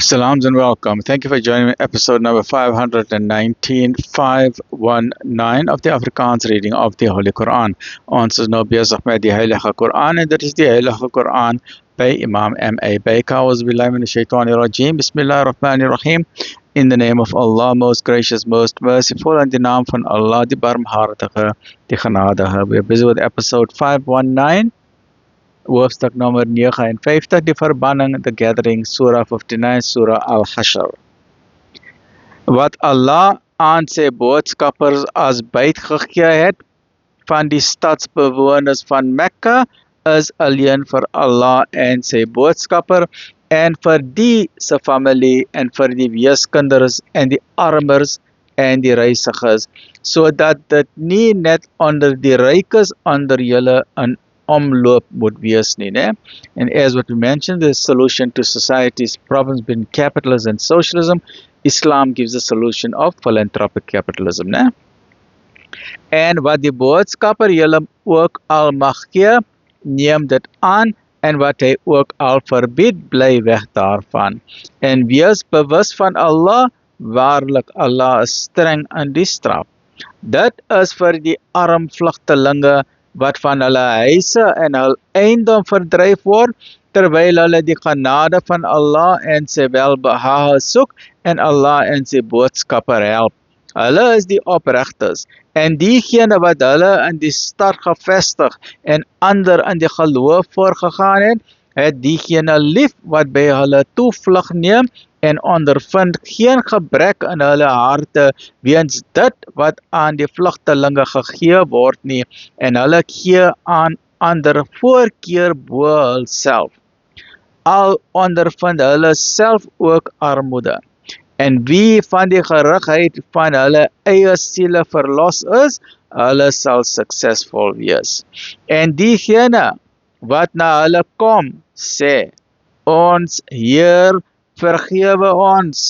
Salams and welcome. Thank you for joining me. Episode number 519, 519 of the Afrikaans reading of the Holy Quran. Ons is nou besig met die Heilige Quran en dit is die Heilige Quran by Imam M.A. Baker. Auzubillahi minash shaitani rajim. Bismillahir Rahmanir Rahim. In the name of Allah, most gracious, most merciful, and the naam van Allah, die barmhartige, die genadige. We are busy with episode 519. Hoofstuk nummer 59, die verbanning, the gathering, Surah 59, Surah Al-Hashr. Wat Allah aan sy boodskappers as byt gegee het van die stadsbewoners van Mekka is alleen vir Allah en sy boodskapper en vir die se familie en vir die weeskinders en die armers en die reisigers, sodat dit nie net onder die rykes onder julle in omloop moet wees nie, né? And as what we mentioned, the solution to society's problems between capitalism and socialism, Islam gives the solution of philanthropic capitalism, né? En wat die boodskapper julle ook al mag gee, neem dit aan, en wat hy ook al verbied, bly weg daarvan. En wees bewus van Allah, waarlik Allah is streng in die straf. Dit is vir die arm vlugtelinge wat van hulle huise en hul eiendom verdryf word, terwyl hulle die genade van Allah en sy welbehae soek en Allah en sy boodskapper help. Hulle is die opregters, en diegene wat hulle in die stad gevestig en ander in die geloof voorgegaan het diegene lief wat by hulle toevlug neem en ondervind geen gebrek in hulle harte weens dit wat aan die vlugtelinge gegee word nie, en hulle gee aan ander voorkeur bo hulself. Al ondervind hulle self ook armoede. En wie van die gerigheid van hulle eie siele verlos is, hulle sal suksesvol wees. En diegene wat na hulle kom, sê, ons Heer, vergewe ons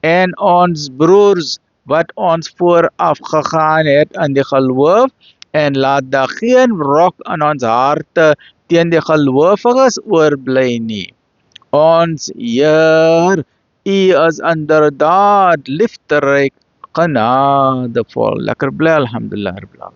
en ons broers wat ons vooraf gegaan het in die geloof en laat daar geen wrok in ons harte teen die gelowiges oorbly nie. Ons Heer, U is inderdaad liefderyk, genadevol. Lekker bly, alhamdulillah.